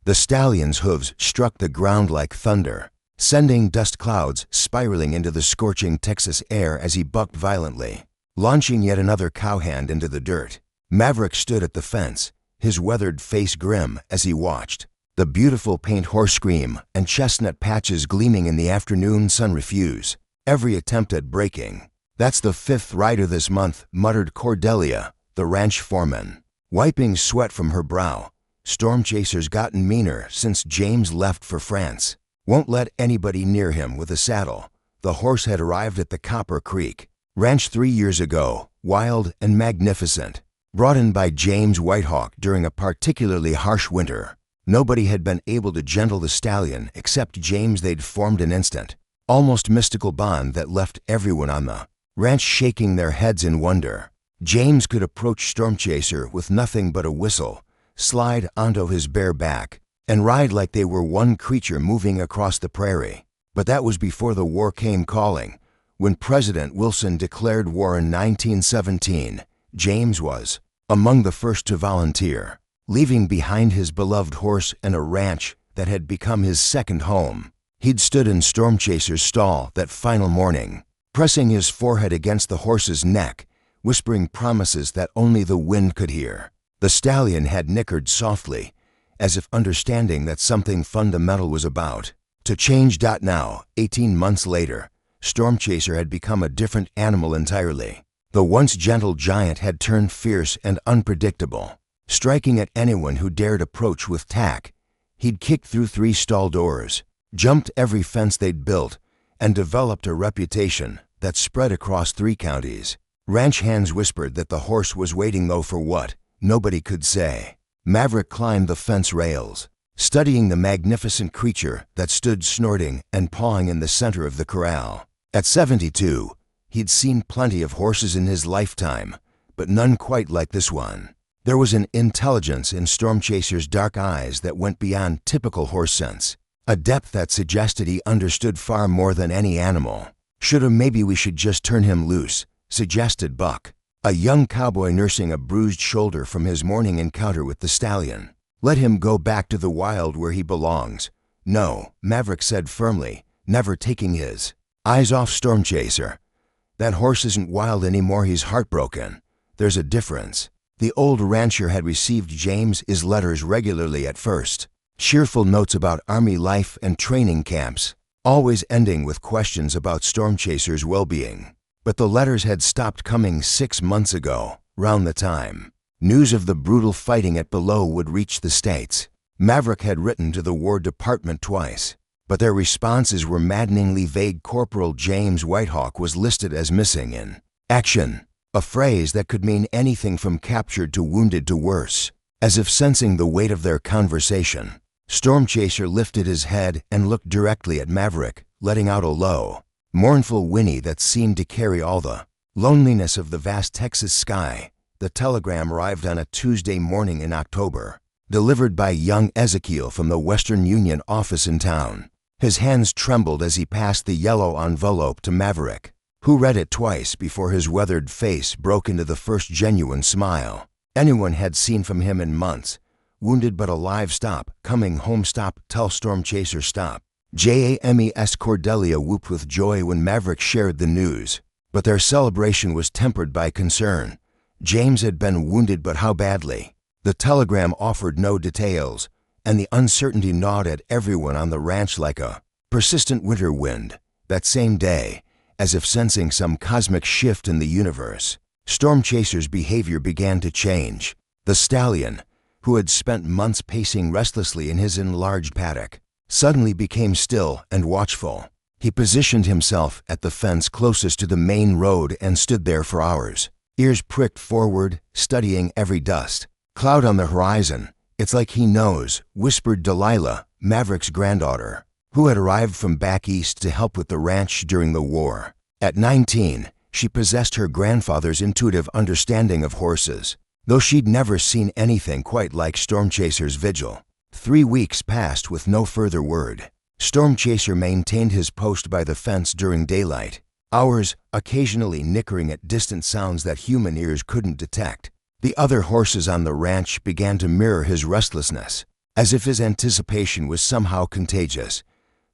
The stallion's hooves struck the ground like thunder, sending dust clouds spiraling into the scorching Texas air as he bucked violently, launching yet another cowhand into the dirt. Maverick stood at the fence, his weathered face grim as he watched. The beautiful paint horse scream and chestnut patches gleaming in the afternoon sun refuse every attempt at breaking. "That's the 5th rider this month," muttered Cordelia, the ranch foreman, wiping sweat from her brow. "Storm Chaser's gotten meaner since James left for France. Won't let anybody near him with a saddle." The horse had arrived at the Copper Creek Ranch 3 years ago, wild and magnificent, brought in by James Whitehawk during a particularly harsh winter. Nobody had been able to gentle the stallion except James. They'd formed an instant, almost mystical bond that left everyone on the ranch shaking their heads in wonder. James could approach Storm Chaser with nothing but a whistle, slide onto his bare back, and ride like they were one creature moving across the prairie. But that was before the war came calling. When President Wilson declared war in 1917, James was among the first to volunteer, leaving behind his beloved horse and a ranch that had become his second home. He'd stood in Storm Chaser's stall that final morning, pressing his forehead against the horse's neck, whispering promises that only the wind could hear. The stallion had nickered softly, as if understanding that something fundamental was about to change. Now, 18 months later, Storm Chaser had become a different animal entirely. The once gentle giant had turned fierce and unpredictable, striking at anyone who dared approach with tack. He'd kicked through 3 stall doors, jumped every fence they'd built, and developed a reputation that spread across 3 counties. Ranch hands whispered that the horse was waiting, though for what, nobody could say. Maverick climbed the fence rails, studying the magnificent creature that stood snorting and pawing in the center of the corral. At 72, he'd seen plenty of horses in his lifetime, but none quite like this one. There was an intelligence in Storm Chaser's dark eyes that went beyond typical horse sense, a depth that suggested he understood far more than any animal. Maybe we should just turn him loose," suggested Buck, a young cowboy nursing a bruised shoulder from his morning encounter with the stallion. "Let him go back to the wild where he belongs." "No," Maverick said firmly, never taking his eyes off Storm Chaser. "That horse isn't wild anymore. He's heartbroken. There's a difference." The old rancher had received James's letters regularly at first, cheerful notes about Army life and training camps, always ending with questions about Storm Chaser's well-being. But the letters had stopped coming 6 months ago, round the time news of the brutal fighting at Below would reach the States. Maverick had written to the War Department twice, but their responses were maddeningly vague. Corporal James Whitehawk was listed as missing in action, a phrase that could mean anything from captured to wounded to worse. As if sensing the weight of their conversation, Storm Chaser lifted his head and looked directly at Maverick, letting out a low, mournful whinny that seemed to carry all the loneliness of the vast Texas sky. The telegram arrived on a Tuesday morning in October, delivered by young Ezekiel from the Western Union office in town. His hands trembled as he passed the yellow envelope to Maverick, who read it twice before his weathered face broke into the first genuine smile anyone had seen from him in months. "Wounded but alive. Stop. Coming home. Stop. Tell Storm Chaser stop." James Cordelia whooped with joy when Maverick shared the news, but their celebration was tempered by concern. James had been wounded, but how badly? The telegram offered no details, and the uncertainty gnawed at everyone on the ranch like a persistent winter wind. That same day, as if sensing some cosmic shift in the universe, Storm Chaser's behavior began to change. The stallion, who had spent months pacing restlessly in his enlarged paddock, suddenly became still and watchful. He positioned himself at the fence closest to the main road and stood there for hours, ears pricked forward, studying every dust cloud on the horizon. "It's like he knows," whispered Delilah, Maverick's granddaughter, who had arrived from back east to help with the ranch during the war. At 19, she possessed her grandfather's intuitive understanding of horses, though she'd never seen anything quite like Storm Chaser's vigil. 3 weeks passed with no further word. Storm Chaser maintained his post by the fence during daylight, hours occasionally nickering at distant sounds that human ears couldn't detect. The other horses on the ranch began to mirror his restlessness. as if his anticipation was somehow contagious.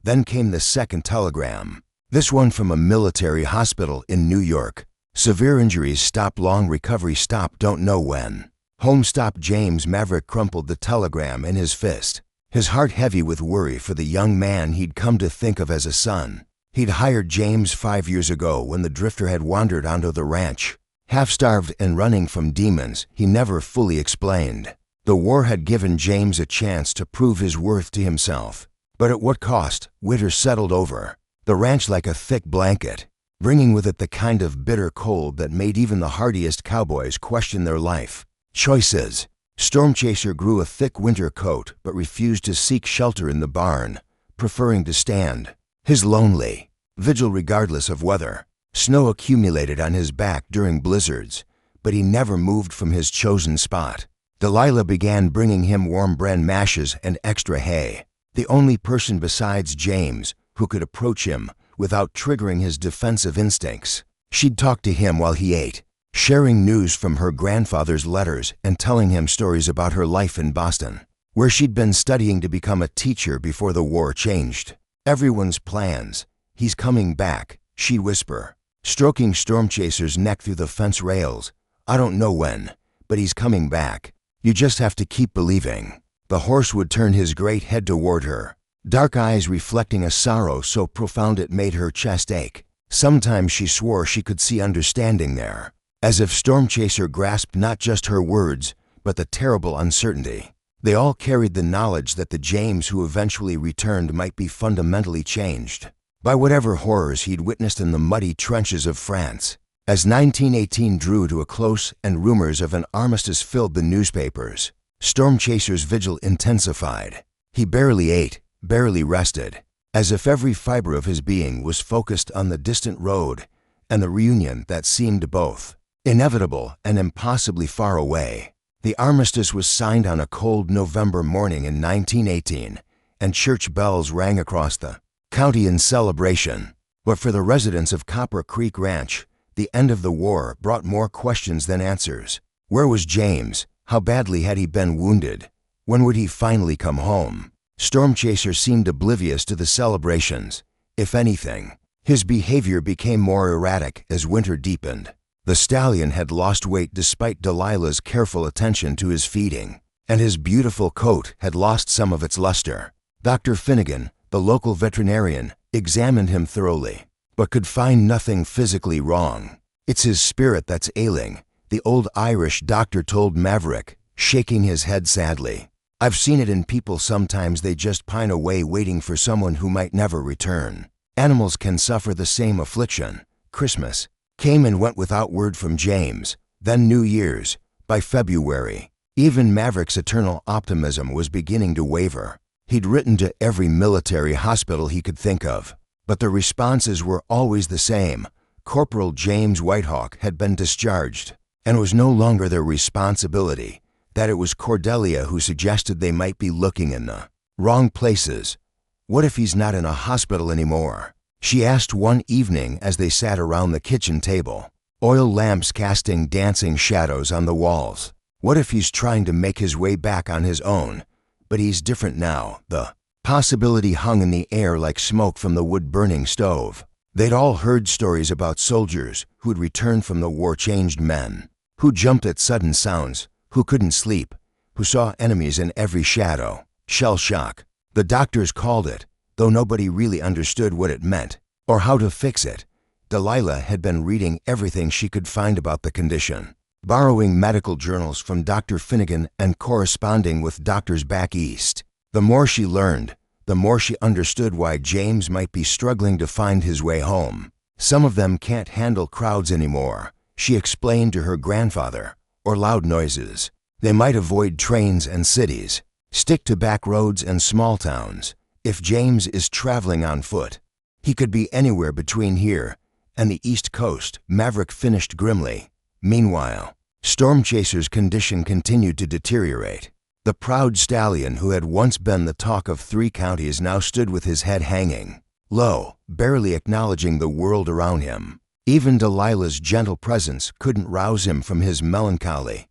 Then came the second telegram, this one from a military hospital in New York. Severe injuries stop, long recovery stop, don't know when. Home stop. James Maverick crumpled the telegram in his fist, his heart heavy with worry for the young man he'd come to think of as a son. He'd hired James 5 years ago when the drifter had wandered onto the ranch, half-starved and running from demons he never fully explained. The war had given James a chance to prove his worth to himself. But at what cost? Winter settled over the ranch like a thick blanket, bringing with it the kind of bitter cold that made even the hardiest cowboys question their life choices. Stormchaser grew a thick winter coat but refused to seek shelter in the barn, preferring to stand his lonely vigil regardless of weather. Snow accumulated on his back during blizzards, but he never moved from his chosen spot. Delilah began bringing him warm bran mashes and extra hay, the only person besides James who could approach him without triggering his defensive instincts. She'd talk to him while he ate, sharing news from her grandfather's letters and telling him stories about her life in Boston, where she'd been studying to become a teacher before the war changed. Everyone's plans. He's coming back, she'd whisper, stroking Stormchaser's neck through the fence rails. I don't know when, but he's coming back. You just have to keep believing. The horse would turn his great head toward her, dark eyes reflecting a sorrow so profound it made her chest ache. Sometimes she swore she could see understanding there, as if Stormchaser grasped not just her words, but the terrible uncertainty. They all carried the knowledge that the James who eventually returned might be fundamentally changed by whatever horrors he'd witnessed in the muddy trenches of France. As 1918 drew to a close and rumors of an armistice filled the newspapers, Stormchaser's vigil intensified. He barely ate, barely rested, as if every fiber of his being was focused on the distant road and the reunion that seemed both inevitable and impossibly far away. The armistice was signed on a cold November morning in 1918, and church bells rang across the county in celebration. But for the residents of Copper Creek Ranch, the end of the war brought more questions than answers. Where was James? How badly had he been wounded? When would he finally come home? Stormchaser seemed oblivious to the celebrations. If anything, his behavior became more erratic as winter deepened. The stallion had lost weight despite Delilah's careful attention to his feeding, and his beautiful coat had lost some of its luster. Dr. Finnegan, the local veterinarian, examined him thoroughly, but could find nothing physically wrong. It's his spirit that's ailing, the old Irish doctor told Maverick, shaking his head sadly. I've seen it in people. Sometimes they just pine away waiting for someone who might never return. Animals can suffer the same affliction. Christmas came and went without word from James, then New Year's. By February, even Maverick's eternal optimism was beginning to waver. He'd written to every military hospital he could think of, but the responses were always the same. Corporal James Whitehawk had been discharged and was no longer their responsibility, that it was Cordelia who suggested they might be looking in the wrong places. What if he's not in a hospital anymore? She asked one evening as they sat around the kitchen table, oil lamps casting dancing shadows on the walls. What if he's trying to make his way back on his own? But he's different now. The possibility hung in the air like smoke from the wood-burning stove. They'd all heard stories about soldiers who'd returned from the war, changed men, who jumped at sudden sounds, who couldn't sleep, who saw enemies in every shadow. Shell shock. The doctors called it, though nobody really understood what it meant or how to fix it. Delilah had been reading everything she could find about the condition, borrowing medical journals from Dr. Finnegan and corresponding with doctors back east. The more she learned, the more she understood why James might be struggling to find his way home. Some of them can't handle crowds anymore, she explained to her grandfather, or loud noises. They might avoid trains and cities, stick to back roads and small towns. If James is traveling on foot, he could be anywhere between here and the East Coast, Maverick finished grimly. Meanwhile, Stormchaser's condition continued to deteriorate. The proud stallion who had once been the talk of 3 counties now stood with his head hanging low, barely acknowledging the world around him. Even Delilah's gentle presence couldn't rouse him from his melancholy.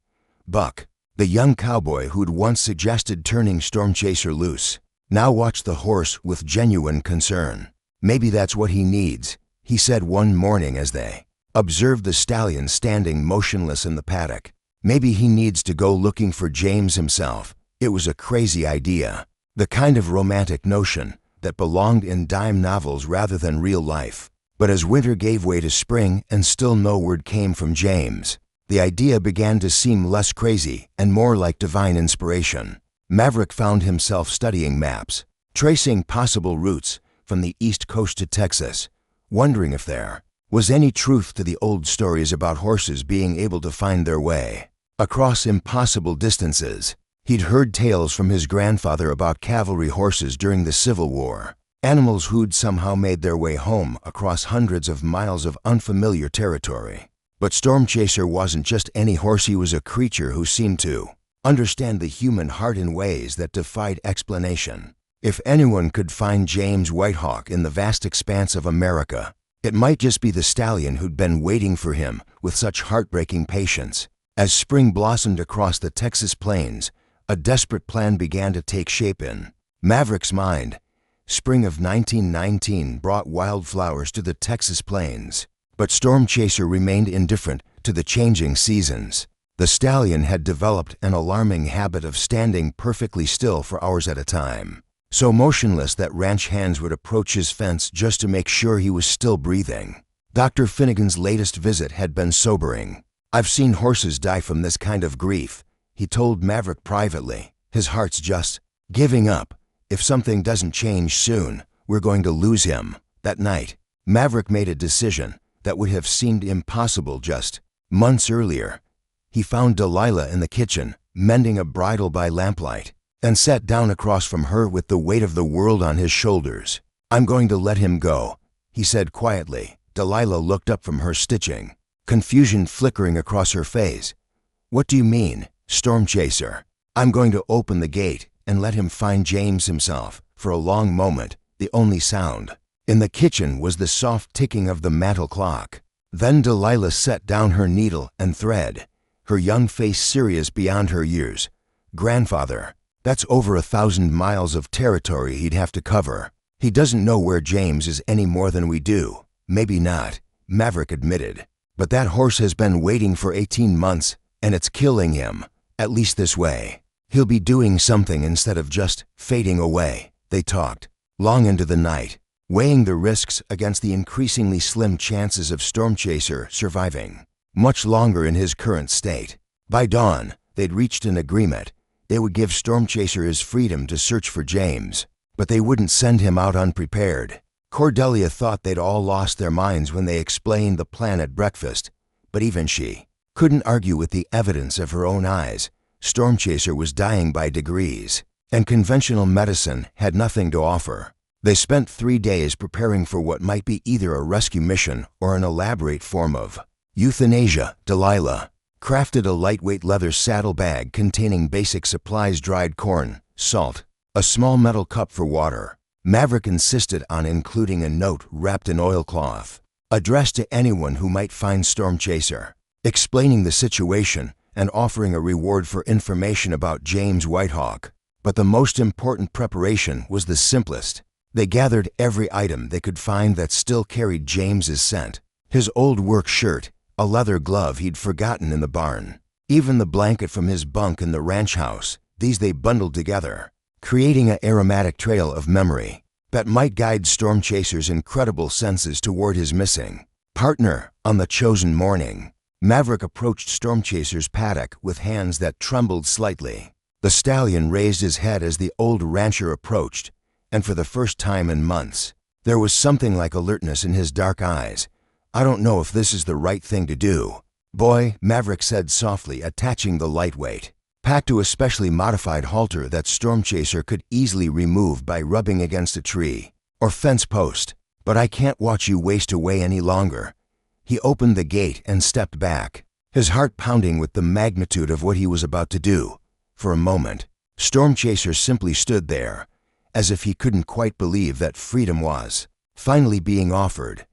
Buck, The young cowboy who'd once suggested turning Stormchaser loose now watched the horse with genuine concern. "Maybe that's what he needs," he said one morning as they observed the stallion standing motionless in the paddock. "Maybe he needs to go looking for James himself." It was a crazy idea, the kind of romantic notion that belonged in dime novels rather than real life. But as winter gave way to spring and still no word came from James, the idea began to seem less crazy and more like divine inspiration. Maverick found himself studying maps, tracing possible routes from the East Coast to Texas, wondering if there was any truth to the old stories about horses being able to find their way across impossible distances. He'd heard tales from his grandfather about cavalry horses during the Civil War, animals who'd somehow made their way home across hundreds of miles of unfamiliar territory. But Stormchaser wasn't just any horse, he was a creature who seemed to understand the human heart in ways that defied explanation. If anyone could find James Whitehawk in the vast expanse of America, it might just be the stallion who'd been waiting for him with such heartbreaking patience. As spring blossomed across the Texas plains, a desperate plan began to take shape in Maverick's mind. Spring of 1919 brought wildflowers to the Texas plains, but Stormchaser remained indifferent to the changing seasons. The stallion had developed an alarming habit of standing perfectly still for hours at a time, so motionless that ranch hands would approach his fence just to make sure he was still breathing. Dr. Finnegan's latest visit had been sobering. "I've seen horses die from this kind of grief," he told Maverick privately. "His heart's just giving up. If something doesn't change soon, we're going to lose him." That night, Maverick made a decision that would have seemed impossible just months earlier. He found Delilah in the kitchen, mending a bridle by lamplight, and sat down across from her with the weight of the world on his shoulders. "I'm going to let him go," he said quietly. Delilah looked up from her stitching, confusion flickering across her face. "What do you mean, Stormchaser?" "I'm going to open the gate and let him find James himself." For a long moment, the only sound in the kitchen was the soft ticking of the mantel clock. Then Delilah set down her needle and thread, her young face serious beyond her years. "Grandfather, that's over 1,000 miles of territory he'd have to cover. He doesn't know where James is any more than we do." "Maybe not," Maverick admitted, "but that horse has been waiting for 18 months, and it's killing him, at least this way. He'll be doing something instead of just fading away." They talked long into the night, weighing the risks against the increasingly slim chances of Stormchaser surviving much longer in his current state. By dawn, they'd reached an agreement. They would give Stormchaser his freedom to search for James, but they wouldn't send him out unprepared. Cordelia thought they'd all lost their minds when they explained the plan at breakfast, but even she couldn't argue with the evidence of her own eyes. Stormchaser was dying by degrees, and conventional medicine had nothing to offer. They spent 3 days preparing for what might be either a rescue mission or an elaborate form of euthanasia. Delilah crafted a lightweight leather saddlebag containing basic supplies: dried corn, salt, a small metal cup for water. Maverick insisted on including a note wrapped in oilcloth, addressed to anyone who might find Stormchaser, explaining the situation and offering a reward for information about James Whitehawk. But the most important preparation was the simplest. They gathered every item they could find that still carried James's scent: his old work shirt, a leather glove he'd forgotten in the barn, even the blanket from his bunk in the ranch house. These they bundled together, creating an aromatic trail of memory that might guide Stormchaser's incredible senses toward his missing partner. On the chosen morning, Maverick approached Stormchaser's paddock with hands that trembled slightly. The stallion raised his head as the old rancher approached, and for the first time in months, there was something like alertness in his dark eyes. "I don't know if this is the right thing to do, boy," Maverick said softly, attaching the lightweight pack to a specially modified halter that Stormchaser could easily remove by rubbing against a tree or fence post. "But I can't watch you waste away any longer." He opened the gate and stepped back, his heart pounding with the magnitude of what he was about to do. For a moment, Stormchaser simply stood there, as if he couldn't quite believe that freedom was finally being offered.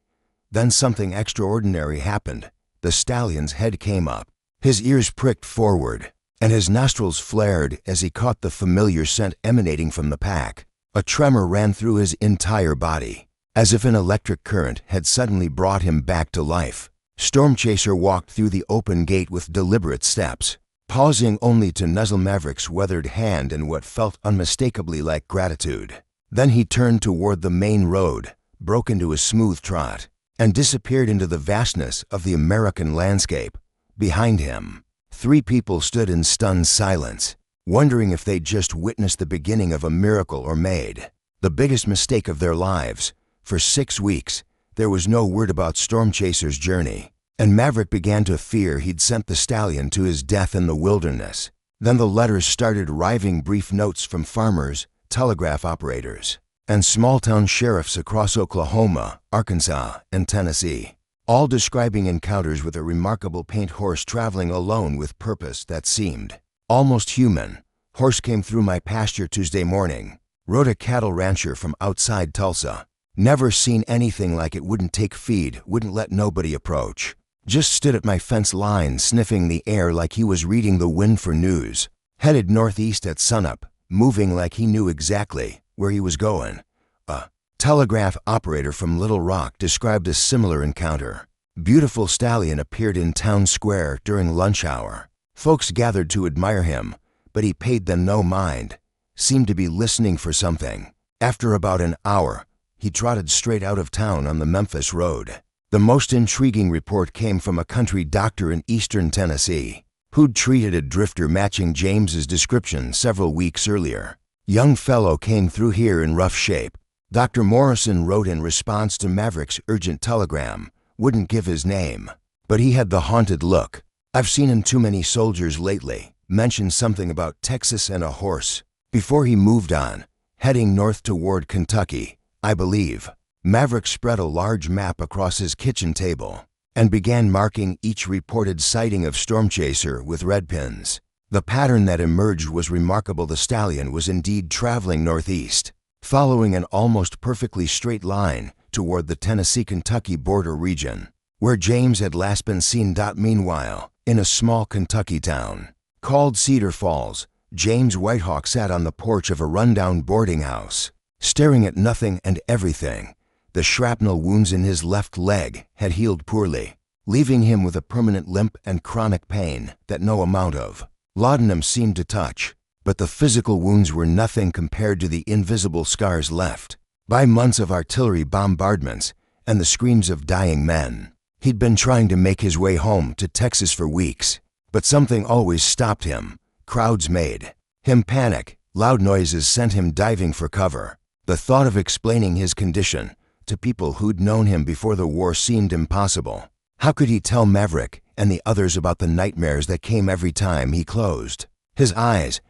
Then something extraordinary happened. The stallion's head came up, his ears pricked forward, and his nostrils flared as he caught the familiar scent emanating from the pack. A tremor ran through his entire body, as if an electric current had suddenly brought him back to life. Stormchaser walked through the open gate with deliberate steps, pausing only to nuzzle Maverick's weathered hand in what felt unmistakably like gratitude. Then he turned toward the main road, broke into a smooth trot, and disappeared into the vastness of the American landscape. Behind him, 3 people stood in stunned silence, wondering if they'd just witnessed the beginning of a miracle or made the biggest mistake of their lives. For 6 weeks, there was no word about Stormchaser's journey, and Maverick began to fear he'd sent the stallion to his death in the wilderness. Then the letters started arriving, brief notes from farmers, telegraph operators, and small-town sheriffs across Oklahoma, Arkansas, and Tennessee, all describing encounters with a remarkable paint horse traveling alone with purpose that seemed almost human. "Horse came through my pasture Tuesday morning," wrote a cattle rancher from outside Tulsa. "Never seen anything like it. Wouldn't take feed, wouldn't let nobody approach. Just stood at my fence line sniffing the air like he was reading the wind for news. Headed northeast at sunup, moving like he knew exactly where he was going." A telegraph operator from Little Rock described a similar encounter. "Beautiful stallion appeared in town square during lunch hour. Folks gathered to admire him, but he paid them no mind. Seemed to be listening for something. After about an hour, he trotted straight out of town on the Memphis road." The most intriguing report came from a country doctor in eastern Tennessee, who'd treated a drifter matching James's description several weeks earlier. "Young fellow came through here in rough shape." Dr. Morrison wrote in response to Maverick's urgent telegram, wouldn't give his name, but he had the haunted look. "I've seen in too many soldiers lately," mentioned something about Texas and a horse, before he moved on, heading north toward Kentucky, I believe. Maverick spread a large map across his kitchen table and began marking each reported sighting of Stormchaser with red pins. The pattern that emerged was remarkable. The stallion was indeed traveling northeast, following an almost perfectly straight line toward the Tennessee-Kentucky border region, where James had last been seen. Meanwhile, in a small Kentucky town called Cedar Falls, James Whitehawk sat on the porch of a rundown boarding house, staring at nothing and everything. The shrapnel wounds in his left leg had healed poorly, leaving him with a permanent limp and chronic pain that no amount of laudanum seemed to touch. But the physical wounds were nothing compared to the invisible scars left by months of artillery bombardments and the screams of dying men. He'd been trying to make his way home to Texas for weeks, but something always stopped him. Crowds made him panic. Loud noises sent him diving for cover. The thought of explaining his condition to people who'd known him before the war seemed impossible. How could he tell Maverick and the others about the nightmares that came every time he closed his eyes?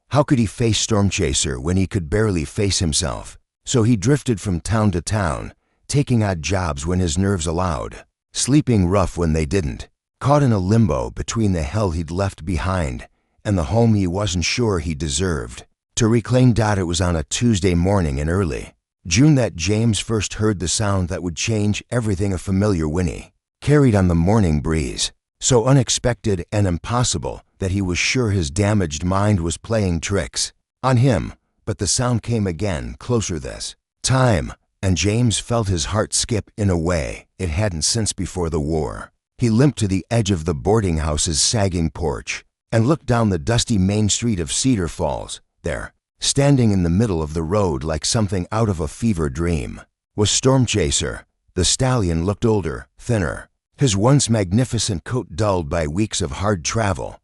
How could he face Stormchaser when he could barely face himself? So he drifted from town to town, taking odd jobs when his nerves allowed, sleeping rough when they didn't, caught in a limbo between the hell he'd left behind and the home he wasn't sure he deserved. To reclaim. It was on a Tuesday morning in early June that James first heard the sound that would change everything. A familiar whinny carried on the morning breeze, so unexpected and impossible that he was sure his damaged mind was playing tricks on him. But the sound came again, closer this time, and James felt his heart skip in a way it hadn't since before the war. He limped to the edge of the boarding house's sagging porch and looked down the dusty main street of Cedar Falls. There, standing in the middle of the road like something out of a fever dream, was Stormchaser. The stallion looked older, thinner, his once magnificent coat dulled by weeks of hard travel,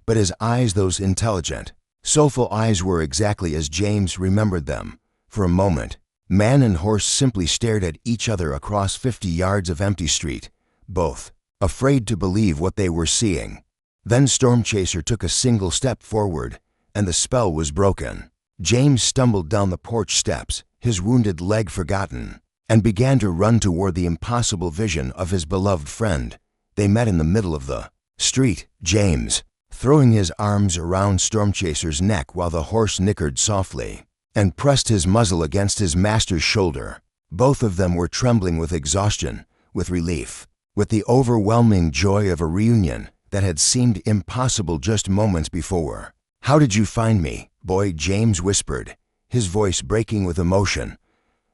but his eyes, those intelligent, soulful eyes, were exactly as James remembered them. For a moment, man and horse simply stared at each other across 50 yards of empty street, both afraid to believe what they were seeing. Then Stormchaser took a single step forward, and the spell was broken. James stumbled down the porch steps, his wounded leg forgotten, and began to run toward the impossible vision of his beloved friend. They met in the middle of the street, James throwing his arms around Stormchaser's neck while the horse nickered softly and pressed his muzzle against his master's shoulder. Both of them were trembling with exhaustion, with relief, with the overwhelming joy of a reunion that had seemed impossible just moments before. "How did you find me, boy?" James whispered, his voice breaking with emotion.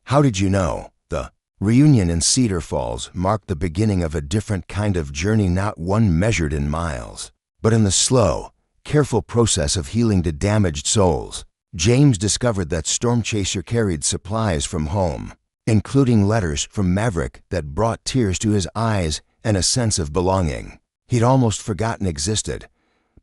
"How did you know?" The reunion in Cedar Falls marked the beginning of a different kind of journey, not one measured in miles, but in the slow, careful process of healing to damaged souls. James discovered that Stormchaser carried supplies from home, including letters from Maverick that brought tears to his eyes and a sense of belonging he'd almost forgotten existed.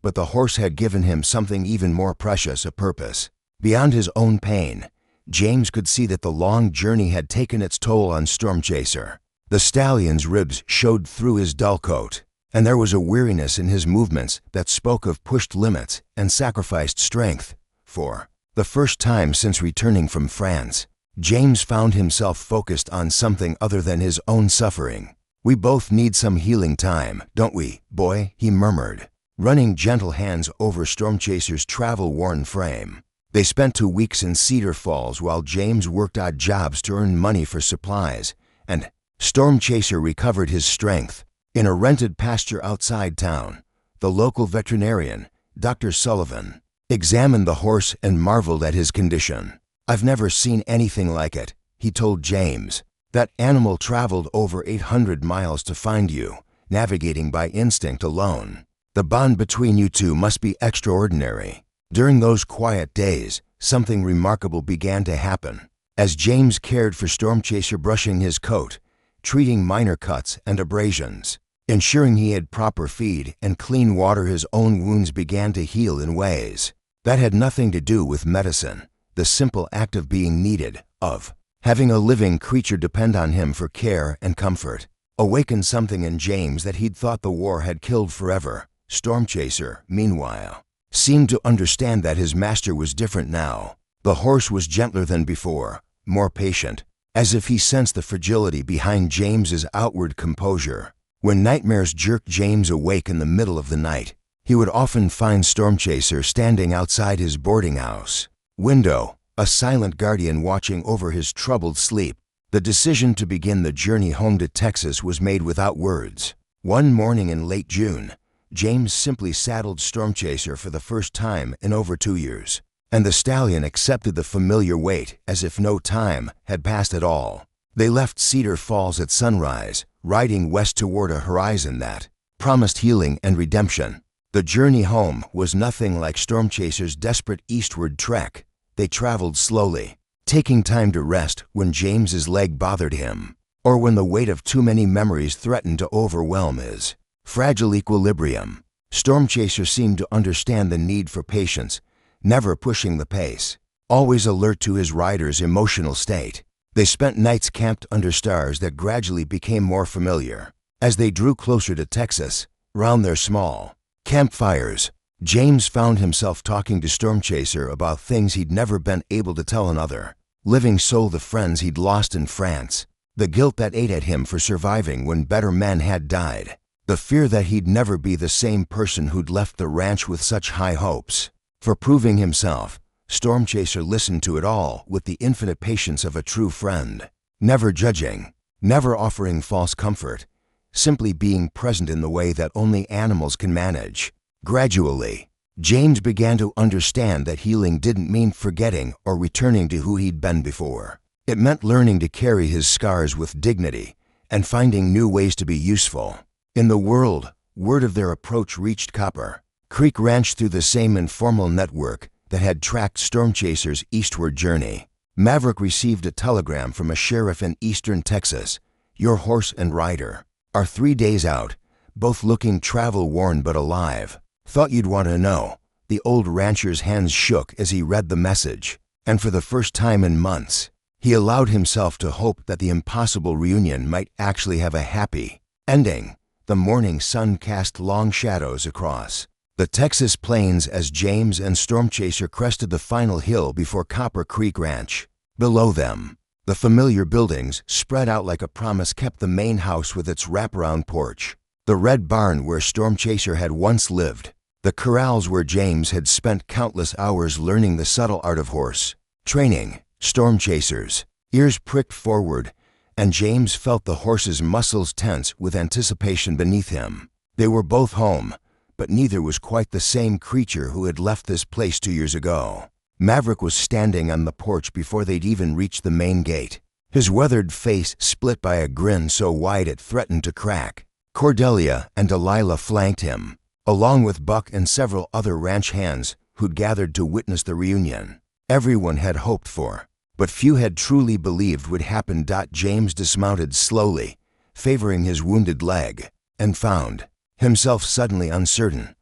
But the horse had given him something even more precious, a purpose. Beyond his own pain, James could see that the long journey had taken its toll on Stormchaser. The stallion's ribs showed through his dull coat, and there was a weariness in his movements that spoke of pushed limits and sacrificed strength. For the first time since returning from France, James found himself focused on something other than his own suffering. "We both need some healing time, don't we, boy?" he murmured, running gentle hands over Stormchaser's travel-worn frame. They spent 2 weeks in Cedar Falls while James worked odd jobs to earn money for supplies, and Stormchaser recovered his strength. In a rented pasture outside town, the local veterinarian, Dr. Sullivan, examined the horse and marveled at his condition. "I've never seen anything like it," he told James. "That animal traveled over 800 miles to find you, navigating by instinct alone. The bond between you two must be extraordinary." During those quiet days, something remarkable began to happen. As James cared for Stormchaser, brushing his coat, treating minor cuts and abrasions, ensuring he had proper feed and clean water, his own wounds began to heal in ways that had nothing to do with medicine. The simple act of being needed, of having a living creature depend on him for care and comfort, awakened something in James that he'd thought the war had killed forever. Stormchaser, meanwhile, seemed to understand that his master was different now. The horse was gentler than before, more patient, as if he sensed the fragility behind James's outward composure. When nightmares jerked James awake in the middle of the night, he would often find Stormchaser standing outside his boarding house window, a silent guardian watching over his troubled sleep. The decision to begin the journey home to Texas was made without words. One morning in late June, James simply saddled Stormchaser for the first time in over 2 years, and the stallion accepted the familiar weight as if no time had passed at all. They left Cedar Falls at sunrise, riding west toward a horizon that promised healing and redemption. The journey home was nothing like Stormchaser's desperate eastward trek. They traveled slowly, taking time to rest when James's leg bothered him, or when the weight of too many memories threatened to overwhelm his fragile equilibrium. Stormchaser seemed to understand the need for patience, never pushing the pace, always alert to his rider's emotional state. They spent nights camped under stars that gradually became more familiar. As they drew closer to Texas, round their small campfires, James found himself talking to Stormchaser about things he'd never been able to tell another. Living soul, the friends he'd lost in France, the guilt that ate at him for surviving when better men had died, the fear that he'd never be the same person who'd left the ranch with such high hopes for proving himself. Stormchaser listened to it all with the infinite patience of a true friend, never judging, never offering false comfort, simply being present in the way that only animals can manage. Gradually, James began to understand that healing didn't mean forgetting or returning to who he'd been before. It meant learning to carry his scars with dignity and finding new ways to be useful. In the world, word of their approach reached Copper Creek Ranch through the same informal network that had tracked Stormchaser's eastward journey. Maverick received a telegram from a sheriff in eastern Texas. "Your horse and rider are 3 days out, both looking travel-worn but alive. Thought you'd want to know." The old rancher's hands shook as he read the message, and for the first time in months, he allowed himself to hope that the impossible reunion might actually have a happy ending. The morning sun cast long shadows across the Texas plains as James and Stormchaser crested the final hill before Copper Creek Ranch. Below them, the familiar buildings spread out like a promise kept: the main house with its wraparound porch, the red barn where Stormchaser had once lived, the corrals where James had spent countless hours learning the subtle art of horse training. Stormchaser's ears pricked forward, and James felt the horse's muscles tense with anticipation beneath him. They were both home, but neither was quite the same creature who had left this place 2 years ago. Maverick was standing on the porch before they'd even reached the main gate, his weathered face split by a grin so wide it threatened to crack. Cordelia and Delilah flanked him, along with Buck and several other ranch hands who'd gathered to witness the reunion. Everyone had hoped for, but few had truly believed would happen. James dismounted slowly, favoring his wounded leg, and found himself suddenly uncertain.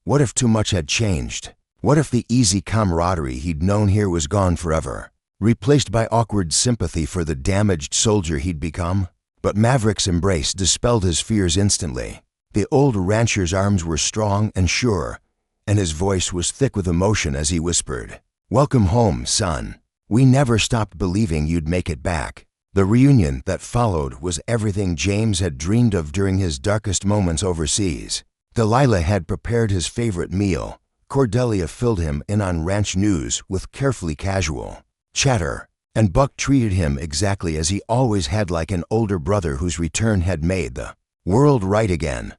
What if too much had changed? What if the easy camaraderie he'd known here was gone forever, replaced by awkward sympathy for the damaged soldier he'd become? But Maverick's embrace dispelled his fears instantly. The old rancher's arms were strong and sure, and his voice was thick with emotion as he whispered, "Welcome home, son. We never stopped believing you'd make it back." The reunion that followed was everything James had dreamed of during his darkest moments overseas. Delilah had prepared his favorite meal. Cordelia filled him in on ranch news with carefully casual chatter, and Buck treated him exactly as he always had, like an older brother whose return had made the world right again.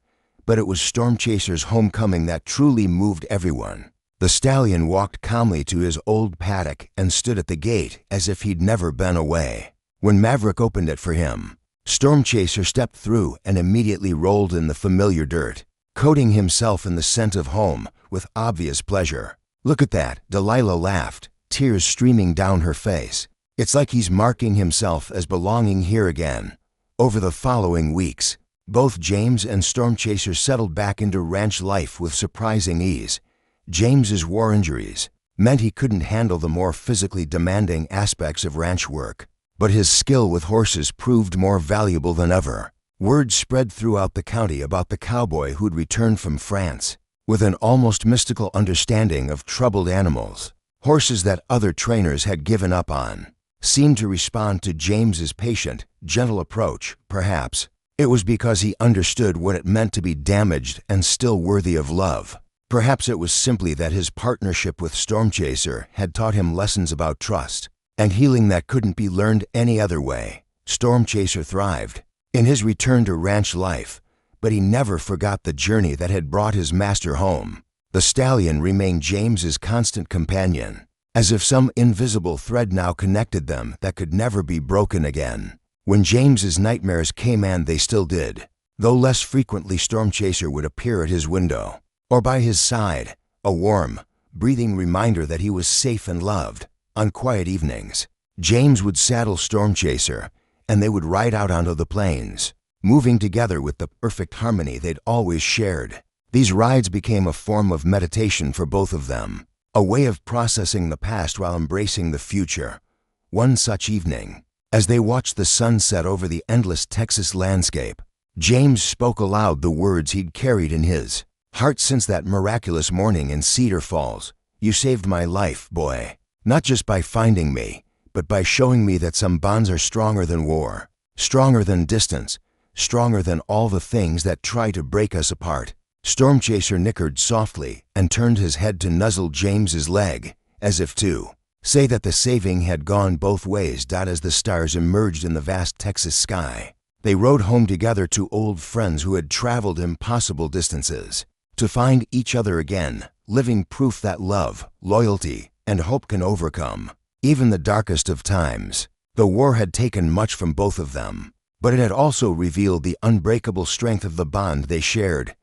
But it was Stormchaser's homecoming that truly moved everyone. The stallion walked calmly to his old paddock and stood at the gate as if he'd never been away. When Maverick opened it for him, Stormchaser stepped through and immediately rolled in the familiar dirt, coating himself in the scent of home with obvious pleasure. "Look at that," Delilah laughed, tears streaming down her face. "It's like he's marking himself as belonging here again." Over the following weeks, both James and Stormchaser settled back into ranch life with surprising ease. James's war injuries meant he couldn't handle the more physically demanding aspects of ranch work, but his skill with horses proved more valuable than ever. Word spread throughout the county about the cowboy who'd returned from France, with an almost mystical understanding of troubled animals. Horses that other trainers had given up on seemed to respond to James's patient, gentle approach. Perhaps it was because he understood what it meant to be damaged and still worthy of love. Perhaps it was simply that his partnership with Stormchaser had taught him lessons about trust and healing that couldn't be learned any other way. Stormchaser thrived in his return to ranch life, but he never forgot the journey that had brought his master home. The stallion remained James's constant companion, as if some invisible thread now connected them that could never be broken again. When James's nightmares came, and they still did, though less frequently, Stormchaser would appear at his window or by his side, a warm, breathing reminder that he was safe and loved. On quiet evenings, James would saddle Stormchaser, and they would ride out onto the plains, moving together with the perfect harmony they'd always shared. These rides became a form of meditation for both of them, a way of processing the past while embracing the future. One such evening, as they watched the sun set over the endless Texas landscape, James spoke aloud the words he'd carried in his heart since that miraculous morning in Cedar Falls. "You saved my life, boy. Not just by finding me, but by showing me that some bonds are stronger than war, stronger than distance, stronger than all the things that try to break us apart." Stormchaser nickered softly and turned his head to nuzzle James's leg, as if to say that the saving had gone both ways. As the stars emerged in the vast Texas sky, they rode home together, two old friends who had traveled impossible distances to find each other again, living proof that love, loyalty, and hope can overcome even the darkest of times. The war had taken much from both of them, but it had also revealed the unbreakable strength of the bond they shared.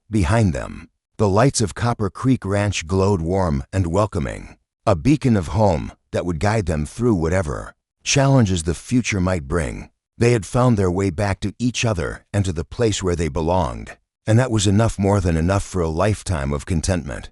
Behind them, the lights of Copper Creek Ranch glowed warm and welcoming, a beacon of home that would guide them through whatever challenges the future might bring. They had found their way back to each other and to the place where they belonged, and that was enough, more than enough, for a lifetime of contentment.